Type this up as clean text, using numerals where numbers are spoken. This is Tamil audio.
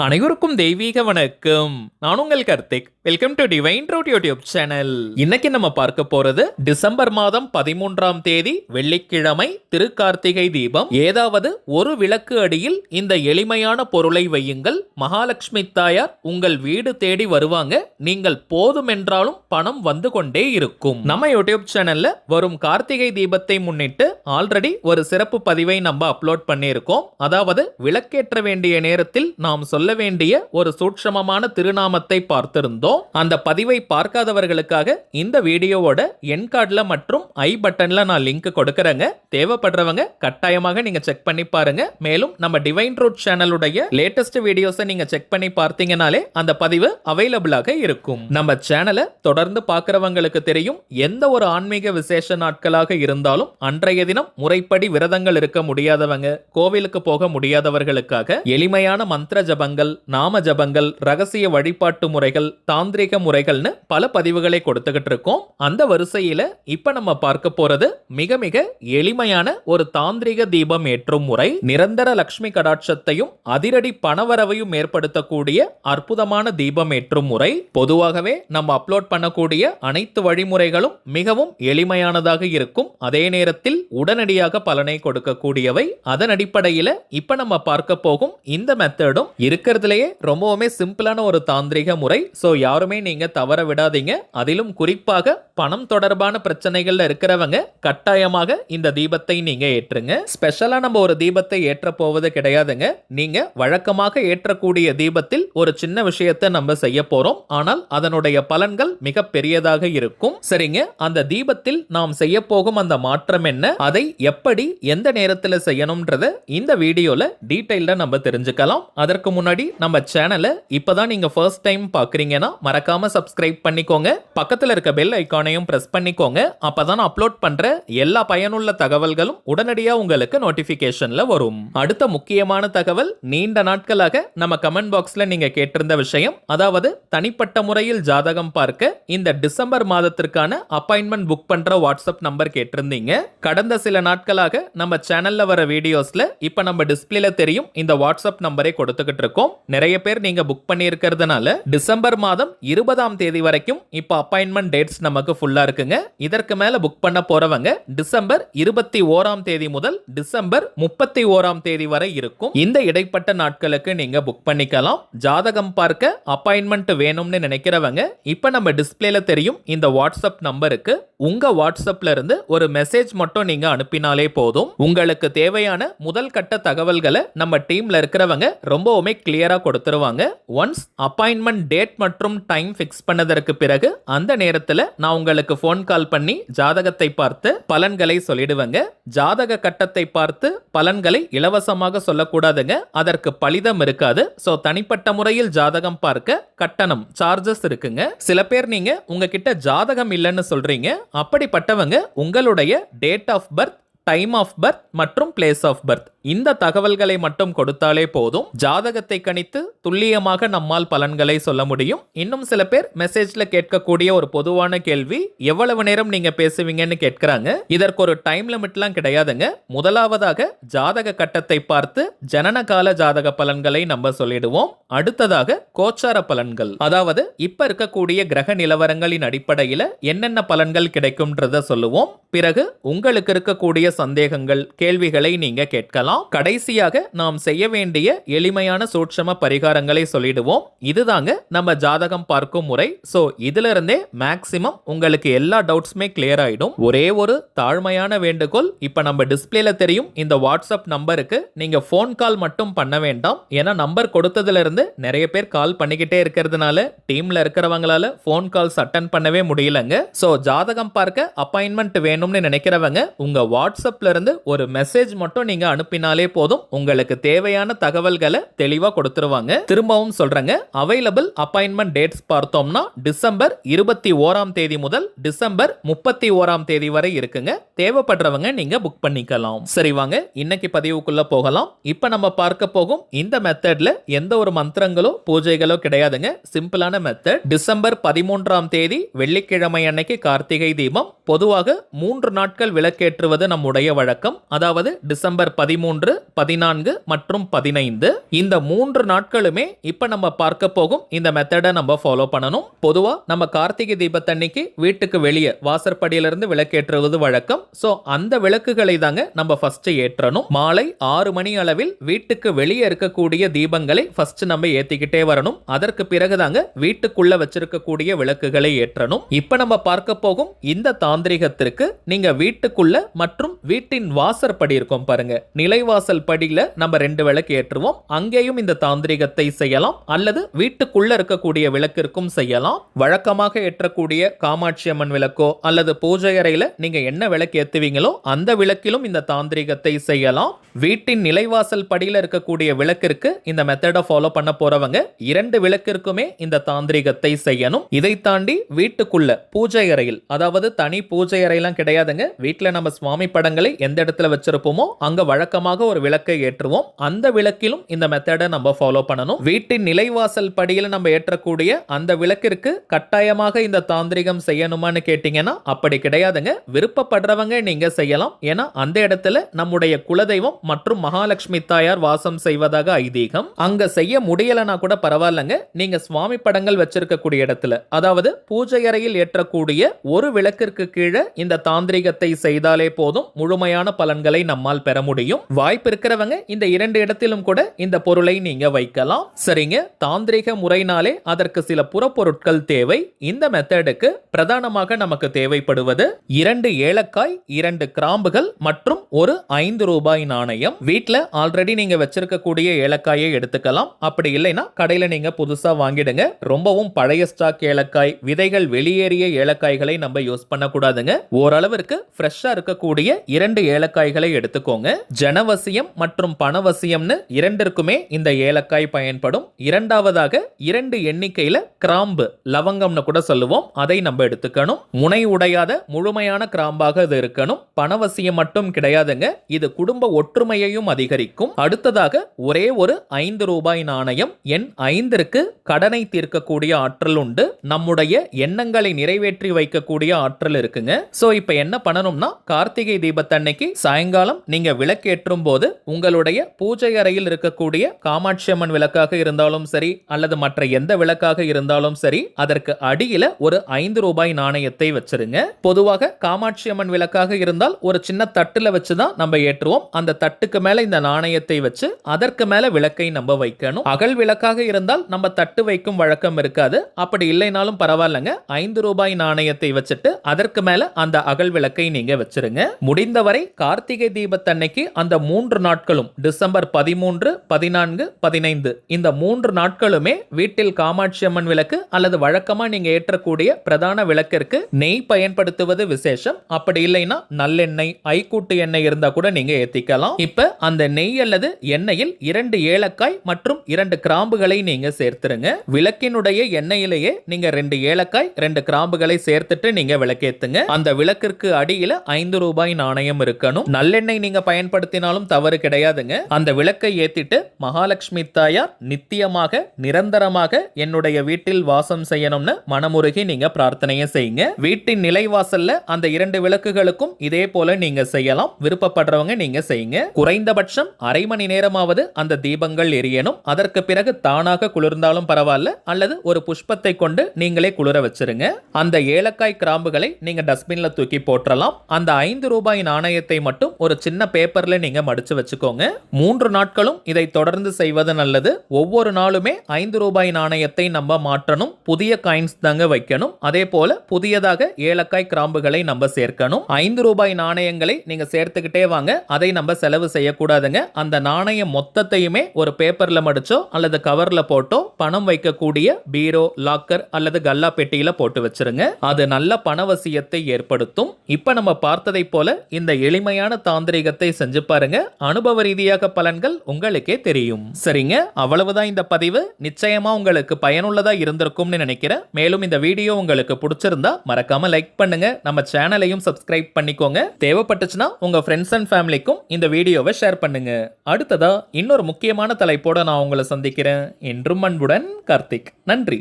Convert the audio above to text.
அனைவருக்கும் தெய்வீக வணக்கம். நான் உங்கள் Karthik. Welcome to divine truth YouTube channel. இன்னைக்கு நம்ம பார்க்க போறது டிசம்பர் மாதம் 13ஆம் தேதி வெள்ளிக்கிழமை திருக்கார்த்திகை தீபம். ஏதாவது ஒரு விளக்கு அடியில் இந்த எளிமையான பொருளை வையுங்கள். மகாலட்சுமி தாயார் உங்கள் வீடு தேடி வருவாங்க. நீங்கள் போதுமென்றாலும் பணம் வந்து கொண்டே இருக்கும். நம்ம யூடியூப் சேனல்ல வரும் கார்த்திகை தீபத்தை முன்னிட்டு ஆல்ரெடி ஒரு சிறப்பு பதிவை நம்ம அப்லோட் பண்ணியிருக்கோம். அதாவது விளக்கேற்ற வேண்டிய நேரத்தில் நாம் சொல்ல வேண்டிய ஒரு சூட்சமமான திருநாமத்தை பார்த்திருந்தோம். அந்த பதிவை பார்க்காதவர்களுக்காக இந்த வீடியோவோட என் கார்டுல மற்றும் ஐ பட்டன்ல நான் லிங்க் கொடுக்கறேங்க. தேவைப்படுறவங்க கட்டாயமாக நீங்க செக் பண்ணி பாருங்க. மேலும் நம்ம டிவைன் ட்ரூத் சேனலுடைய லேட்டஸ்ட் வீடியோஸை நீங்க செக் பண்ணி பார்த்தீங்கனாலே அந்த பதிவு அவைலபிளாக இருக்கும். நம்ம சேனலை தொடர்ந்து பார்க்கிறவங்களுக்கு தெரியும், எந்த ஒரு ஆன்மீக விசேஷ நாட்களாக இருந்தாலும் அன்றைய தினம் முறைப்படி விரதங்கள் இருக்க முடியாதவங்க, கோவிலுக்கு போக முடியாதவர்களுக்காக எளிமையான மந்திர ஜபங்கள், நாம ஜபங்கள், ரகசிய வழிபாட்டு முறைகள், தாந்திரிக முறைகள்னு பல பதிவுகளை கொடுத்துக்கிட்டு இருக்கோம். அந்த வரிசையில இப்ப நம்ம பார்க்க போறது மிக மிக எளிமையான ஒரு தாந்திரிக தீபம் ஏற்றும் முறை. நிரந்தர லட்சுமி கடாட்சத்தையும் அதிரடி பணவரவையும் ஏற்படுத்தக்கூடிய அற்புதமான தீபம் ஏற்றும் முறை. பொதுவாகவே நம்ம அப்லோட் பண்ணக்கூடிய அனைத்து வழிமுறைகளும் மிகவும் எளிமையானதாக இருக்கும். அதே நேரத்தில் உடனடியாக பலனை கொடுக்கக்கூடியவை. அதன் அடிப்படையில் இப்ப நம்ம பார்க்க போகும் இந்த மெத்தடும் இருக்கிறதுலேயே ரொம்பவுமே சிம்பிளான ஒரு தாந்திரிக முறை. சோ யாருமே நீங்க தவற விடாதீங்க. அதிலும் குறிப்பாக பணம் தொடர்பான பிரச்சனைகள்ல இருக்கிறவங்க கட்டாயமாக இந்த தீபத்தை நீங்க ஏற்றுங்க. ஸ்பெஷலா நம்ம ஒரு தீபத்தை ஏற்ற போவது கிடையாதுங்க. நீங்க வழக்கமாக ஏற்றக்கூடிய தீபத்தில் ஒரு சின்ன விஷயத்தை நம்ம செய்ய போறோம். ஆனால் அதனுடைய பலன்கள் மிக பெரியதாக இருக்கும். சரிங்க, அந்த தீபத்தில் நாம் செய்ய போகும் அந்த மாற்றம் என்ன, அதை எப்படி எந்த நேரத்தில் செய்யணும்ன்றத இந்த வீடியோல டீடைல்டா நம்ம தெரிஞ்சுக்கலாம். அதற்கு முன்னாடி நம்ம சேனலை இப்பதான் நீங்க ஃபர்ஸ்ட் டைம் பாக்குறீங்கன்னா மறக்காம சப்ஸ்கிரைப் பண்ணிக்கோங்க. பக்கத்துல இருக்க பெல் ஐகானையும் பிரஸ் பண்ணிக்கோங்க. அப்பதான் அப்லோட் பண்ற எல்லா பயனுள்ள தகவல்களும் உடனடியா உங்களுக்கு நோட்டிபிகேஷன்ல வரும். அடுத்த முக்கியமான தகவல், நீண்ட நாட்களாக நம்ம கமெண்ட் பாக்ஸ்ல நீங்க கேட்டிருந்த விஷயம், அதாவது தனிப்பட்ட முறையில் ஜாதகம் பார்க்க இந்த டிசம்பர் மாதத்திற்கான அப்பாயின்மெண்ட் புக் பண்ற வாட்ஸ்அப் நம்பர் கேட்டிருந்தீங்க. கடந்த சில நாட்களாக நம்ம சேனல்ல வர வீடியோஸ்ல இப்ப நம்ம டிஸ்பிளேல தெரியும் இந்த வாட்ஸ்அப் நம்பரை கொடுத்துக்கிட்டு இருக்கோம். நிறைய பேர் நீங்க புக் பண்ணி இருக்கிறதுனால டிசம்பர் மாதம் 20ஆம் தேதி வரைக்கும் இப்ப அப்பாயின்மெண்ட் டேட்ஸ் நமக்கு ஃபுல்லா இருக்குங்க. இதற்கு மேல புக் பண்ண போறவங்க டிசம்பர் 21ஆம் தேதி முதல் டிசம்பர் 31ஆம் தேதி வரை இருக்கும். இந்த இடைப்பட்ட நாட்களுக்கு நீங்க புக் பண்ணிக்கலாம். ஜாதகம் பார்க்க அப்பாயின்மெண்ட் வேணும்னு நினைக்கிறவங்க இப்ப நம்ம டிஸ்பிளேல தெரியும் இந்த வாட்ஸ்அப் நம்பருக்கு உங்க வாட்ஸ்அப்ல இருந்து ஒரு மெசேஜ் மட்டும் நீங்க அனுப்பினாலே போதும். உங்களுக்கு தேவையான முதல் கட்ட தகவல்களை நம்ம டீம்ல இருக்கிறவங்க ரொம்பவுமே கிளியரா கொடுத்துருவாங்க. ஒன்ஸ் அப்பாயின்மெண்ட் டேட் மற்றும் டைம் ஃபிக்ஸ் பண்ணதற்கு பிறகு அந்த நேரத்தில் நான் உங்களுக்கு ஃபோன் கால் பண்ணி ஜாதகத்தை பார்த்து பலன்களை சொல்லிடுவேங்க. ஜாதக கட்டத்தை பார்த்து பலன்களை இலவசமாக சொல்லக்கூடாதுங்க, அதற்கு பலிதம் இருக்காது. சோ தனிப்பட்ட முறையில் ஜாதகம் பார்க்க கட்டணம், சார்ஜஸ் இருக்குங்க. சில பேர் நீங்க உங்ககிட்ட ஜாதகம் இல்லைன்னு சொல்றீங்க. அப்படிப்பட்டவங்க உங்களுடைய date of birth, time of birth மற்றும் பிளேஸ் ஆஃப் பர்த் இந்த தகவல்களை மட்டும் கொடுத்தாலே போதும். ஜாதகத்தை கணித்து துல்லியமாக நம்மால் பலன்களை சொல்ல முடியும். இன்னும் சில பேர் மெசேஜ்ல கேட்கக்கூடிய ஒரு பொதுவான கேள்வி, எவ்வளவு நேரம் நீங்க பேசுவீங்கன்னு கேட்கிறாங்க. இதற்கு ஒரு டைம் லிமிட்லாம் கிடையாதுங்க. முதலாவதாக ஜாதக கட்டத்தை பார்த்து ஜனன கால ஜாதக பலன்களை நம்ம சொல்லிடுவோம். அடுத்ததாக கோச்சார பலன்கள், அதாவது இப்ப இருக்கக்கூடிய கிரக நிலவரங்களின் அடிப்படையில் என்னென்ன பலன்கள் கிடைக்கும்ன்றத சொல்லுவோம். பிறகு உங்களுக்கு இருக்கக்கூடிய சந்தேகங்கள், கேள்விகளை நீங்க கேட்கலாம். கடைசியாக நாம் செய்ய வேண்டிய எளிமையான சூட்சம பரிகாரங்களை சொல்லிடுவோம். இதுதாங்க நம்ம ஜாதகம் பார்க்கும் முறை. சோ இதுல இருந்தே மேக்ஸிமம் உங்களுக்கு எல்லா டவுட்ஸுமே கிளியர் ஆயிடும். ஒரே ஒரு தாழ்மையான வேண்டுகோள், இப்ப நம்ம டிஸ்பிளேல தெரியும் இந்த வாட்ஸ்அப் நம்பருக்கு நீங்க போன் கால் மட்டும் பண்ண வேண்டாம். ஏன்னா நம்பர் கொடுத்ததுல இருந்து நிறைய பேர் கால் பண்ணிக்கிட்டே இருக்கிறதுனால டீம்ல இருக்கிறவங்களால போன் கால்ஸ் அட்டன் பண்ணவே முடியலங்க. சோ ஜாதகம் பார்க்க அப்பாயின்மெண்ட் வேணும்னு நினைக்கிறவங்க உங்க வாட்ஸ்அப்ல இருந்து ஒரு மெசேஜ் மட்டும் நீங்க அனுப்பி போதும். உங்களுக்கு தேவையான தகவல்களை தெளிவா கொடுத்துருவாங்க. திரும்பவும் சொல்றேங்க, அவைலபிள் அப்பாயின்மெண்ட் டேட்ஸ் பார்த்தோம்னா டிசம்பர் 21ஆம் தேதி முதல் டிசம்பர் 31ஆம் தேதி வரை இருக்குங்க. தேவைப்படுறவங்க நீங்க புக் பண்ணிக்கலாம். சரி வாங்க இன்னைக்கு பதிவுக்குள்ள போகலாம். இப்ப நம்ம பார்க்க போகும் இந்த மெத்தட்ல எந்த ஒரு மந்திரங்களோ பூஜைகளோ கிடையாதுங்க. சிம்பிளான மெத்தட். டிசம்பர் 13ஆம் தேதி வெள்ளிக்கிழமை அன்னைக்கு கார்த்திகை தீபம். பொதுவாக 3 நாட்கள் விளக்கேற்றுவது நம்முடைய வழக்கம். அதாவது டிசம்பர் 13 13, 14 மற்றும் 15 இந்த 3 நாட்களுமே இப்ப நம்ம பார்க்க போகும் இந்த மெத்தடை நம்ம ஃபாலோ பண்ணணும். பொதுவா நம்ம கார்த்திகை தீபத்தன்னைக்கு வீட்டுக்கு வெளியே வாசற்படியிலிருந்து விளக்கேற்றுவது வழக்கம். சோ அந்த விளக்குகளை தாங்க நம்ம ஃபர்ஸ்ட் ஏற்றணும். மாலை 6 மணி அளவில் வீட்டுக்கு வெளியே இருக்கக்கூடிய தீபங்களை ஃபர்ஸ்ட் நம்ம ஏத்திக்கிட்டே வரணும். அதற்கு பிறகு தாங்க வீட்டுக்குள்ள வச்சிருக்கக்கூடிய விளக்குகளை ஏற்றணும். இப்ப நம்ம பார்க்க போகும் இந்த தாந்திரிகத்திற்கு நீங்க வீட்டுக்குள்ள மற்றும் வீட்டின் வாசற்படி இருக்கும் பாருங்க, நிலைவாசல் படியில நம்ம 2 விளக்கு ஏற்றுவோம். அங்கேயும் இந்த தாந்திரிகத்தை செய்யலாம், அல்லது வீட்டுக்குள்ள இருக்கக்கூடிய விளக்கிற்கும் செய்யலாம். வழக்கமாக ஏற்றக்கூடிய காமாட்சி அம்மன் விளக்கோ அல்லது பூஜை அறையில நீங்க என்ன விளக்கு ஏத்துவீங்களோ அந்த விளக்கிலும் இந்த தாந்திரிகத்தை செய்யலாம். வீட்டின் நிலைவாசல் படியில இருக்கக்கூடிய விளக்கிற்கு இந்த மெத்தடை ஃபாலோ பண்ண போறவங்க 2 விளக்கிற்குமே இந்த தாந்திரிகத்தை செய்யணும். இதை தாண்டி வீட்டுக்குள்ள பூஜை அறையில், அதாவது தனி பூஜை அறையெல்லாம் கிடையாதுங்க, வீட்டுல நம்ம சுவாமி படங்களை எந்த இடத்துல வச்சிருப்போமோ அங்க வழக்கமாக ஒரு விளக்கை ஏற்றுவோம். அந்த விளக்கிலும் இந்த மெத்தடை நம்ம ஃபாலோ பண்ணணும். வீட்டின் நிலைவாசல் படியில நம்ம ஏற்றக்கூடிய அந்த விளக்கிற்கு கட்டாயமாக இந்த தாந்திரிகம் செய்யணுமான்னு கேட்டீங்கன்னா அப்படி கிடையாதுங்க. விருப்பப்படுறவங்க நீங்க செய்யலாம். ஏன்னா அந்த இடத்துல நம்முடைய குலதெய்வம் மற்றும் மகாலட்சுமி தாயார் வாசம் செய்வதாக ஐதீகம். அங்க செய்ய முடியலனா கூட பரவாயில்லைங்க, நீங்க சுவாமி படங்கள் வச்சிருக்கக்கூடிய இடத்துல, அதாவது பூஜை அறையில் ஏற்றக்கூடிய ஒரு விளக்கிற்கு கீழே இந்த தாந்திரிகத்தை செய்தாலே போதும், முழுமையான பலன்களை நம்மால் பெற முடியும். வாய்ப்பு இருக்கிறவங்க இந்த 2 இடத்திலும் கூட இந்த பொருளை நீங்க வைக்கலாம். சரிங்க, தாந்திரிக முறையினாலே அதற்கு சில புறப்பொருட்கள் தேவை. இந்த மெத்தடுக்கு பிரதானமாக நமக்கு தேவைப்படுவது 2 ஏலக்காய், 2 கிராம்புகள் மற்றும் ஒரு 5 ரூபாய் நாணயம். வீட்ல ஆல்ரெடி நீங்க வச்சிருக்கக்கூடிய ஏலக்காயை எடுத்துக்கலாம். அப்படி இல்லைன்னா கடையில நீங்க புதுசா வாங்கிடுங்க. ரொம்பவும் பழைய ஸ்டாக் ஏலக்காய், விதைகள் வெளியேறிய ஏலக்காய்களை நம்ம யூஸ் பண்ணக்கூடாதுங்க. ஓரளவிற்கு ஃப்ரெஷ்ஷா இருக்கக்கூடிய 2 ஏலக்காய்களை எடுத்துக்கோங்க. ஜனவசியம் மற்றும் பணவசியம்னு 2க்குமே இந்த ஏலக்காய் பயன்படும். இரண்டாவதாக 2 எண்ணிக்கையில கிராம்பு, லவங்கம்னு கூட சொல்லுவோம், அதை நம்ம எடுத்துக்கணும். முனை உடையாத முழுமையான கிராம்பாக இது இருக்கணும். பணவசியம் மட்டும் கிடையாதுங்க, இது குடும்ப ஒற்றுமையையும் அதிகரிக்கும். அடுத்ததாக ஒரே ஒரு 5 ரூபாய் நாணயம். எண் 5ற்கு கடனை தீர்க்கக்கூடிய ஆற்றல் உண்டு. நம்முடைய எண்ணங்களை நிறைவேற்றி வைக்கக்கூடிய ஆற்றல் இருக்குங்க. சோ இப்போ என்ன பண்ணணும்னா, கார்த்திகை தீபத்தன்னைக்கு சாயங்காலம் நீங்க விளக்கேற்றும் போது உங்களுடைய பூஜை அறையில் இருக்கக்கூடிய காமாட்சி அம்மன் விளக்காக இருந்தாலும் சரி, அல்லது மற்ற எந்த விளக்காக இருந்தாலும் சரி, அதற்கு அடியில ஒரு 5 ரூபாய் நாணயத்தை வச்சிருங்க. பொதுவாக காமாட்சி அம்மன் விளக்காக இருந்தால் ஒரு சின்ன தட்டுல வச்சுதான் நம்ம ஏற்றுவோம். அந்த தட்டுக்கு மேல இந்த நாணயத்தை வச்சு அதற்கு மேல விளக்கை நம்ம வைக்கணும். அகல் விளக்காக இருந்தால் நம்ம தட்டு வைக்கும் வழக்கம் இருக்காது. அப்படி இல்லைனாலும் பரவாயில்லைங்க, 5 ரூபாய் நாணயத்தை வச்சுட்டு அதற்கு மேல அந்த அகல் விளக்கை நீங்க வச்சிருங்க. முடிந்தவரை கார்த்திகை தீபத்தன்னைக்கு அந்த 3 நாட்களும், டிசம்பர் 13, 14, 15 இந்த 3 நாட்களுமே வீட்டில் காமாட்சி அம்மன் விளக்கு அல்லது வழக்கமா நீங்க ஏற்றக்கூடிய பிரதான விளக்கிற்கு நெய் பயன்படுத்துவது விசேஷம். அப்படி இல்லைன்னா நல்லெண்ணெய், ஐக்கூட்டு எண்ணெய் இருந்தா கூட நீங்க ஏத்திக்கலாம். இப்ப அந்த நெய் அல்லது எண்ணெயில் 2 ஏலக்காய் மற்றும் 2 கிராம்புகளை நீங்க சேர்த்துருங்க. விளக்கினுடைய எண்ணெயிலேயே நீங்க 2 ஏலக்காய் 2 கிராம்புகளை சேர்த்துட்டு நீங்க விளக்கேத்துங்க. அந்த விளக்கிற்கு அடியில 5 ரூபாய் நாணயம் இருக்கணும். நல்லெண்ணெய் நீங்க பயன்படுத்தினாலும் தவறு கிடையாதுங்க. அந்த விளக்கை ஏத்திட்டு மகாலட்சுமி தாயார் நித்தியமாக நிரந்தரமாக என்னுடைய வீட்டில் வாசம் செய்யணும்னு மனமுருகி நீங்க பிரார்த்தனையை செய்யுங்க. வீட்டின் நிலைவாசல்ல அந்த 2 விளக்குகளுக்கும் இதே போல நீங்க செய்யலாம். விருப்பப்படுறவங்க நீங்க செய்யுங்க. குறைந்தபட்சம் அரை மணி நேரமாவது அந்த தீபங்கள் எரியணும். அதற்கு பிறகு தானாக குளிர்ந்தாலும் பரவாயில்ல, அல்லது ஒரு புஷ்பத்தை கொண்டு நீங்களே குளிர வச்சிருங்க. அந்த ஏலக்காய் கிராம்புகளை நீங்க டஸ்ட்பின்ல தூக்கி போற்றலாம். அந்த 5 ரூபாய் நாணயத்தை மட்டும் ஒரு சின்ன பேப்பர்ல நீங்க மடிச்சு வச்சுக்கோங்க. 3 நாட்களும் இதை தொடர்ந்து செய்வது நல்லது. ஒவ்வொரு நாளுமே 5 ரூபாய் நாணயத்தை நம்ம மாற்றணும். புதிய காயின்ஸ் தாங்க வைக்கணும். அதே போல புதியதாக ஏலக்காய் கிராம்புகளை நம்ம சேர்க்கணும். 5 ரூபாய் நாணயங்களை நீங்க சேர்த்துக்கிட்டே வாங்க. அதை நம்ம செலவு செய்யக்கூடாதுங்க. அந்த நாணயம் மொத்தத்தையுமே ஒரு பேப்பர்ல மடிச்சோ அல்லது கவர்ல போட்டோ பணம் வைக்கக்கூடிய பீரோ, லாக்கர் அல்லது கல்லா பெட்டியில போட்டு வச்சிருங்க. அது நல்ல பணவசியத்தை ஏற்படுத்தும். இப்ப நம்ம பார்த்ததை போல இந்த எளிமையான தாந்திரிகத்தை செஞ்சு பாருங்க. அனுபவ ரீதியாக பலன்கள் உங்களுக்கே தெரியும். சரிங்க, அவ்வளவுதான் இந்த பதிவு. நிச்சயமா உங்களுக்கு பயனுள்ளதா இருந்திருக்கும்னு நினைக்கிறேன். மேலும் இந்த வீடியோ உங்களுக்கு பிடிச்சிருந்தா மறக்காம லைக் பண்ணுங்க. நம்ம சேனலையும் சப்ஸ்கிரைப் பண்ணிக்கோங்க. தேவைப்பட்டுச்சுன்னா உங்க ஃப்ரெண்ட்ஸ் அண்ட் ஃபேமிலிக்கும் இந்த வீடியோவை ஷேர் பண்ணுங்க. அடுத்ததா இன்னொரு முக்கியமான தலைப்போட நான் உங்களை சந்திக்கிறேன். என்றும் அன்புடன் கார்த்திக். நன்றி.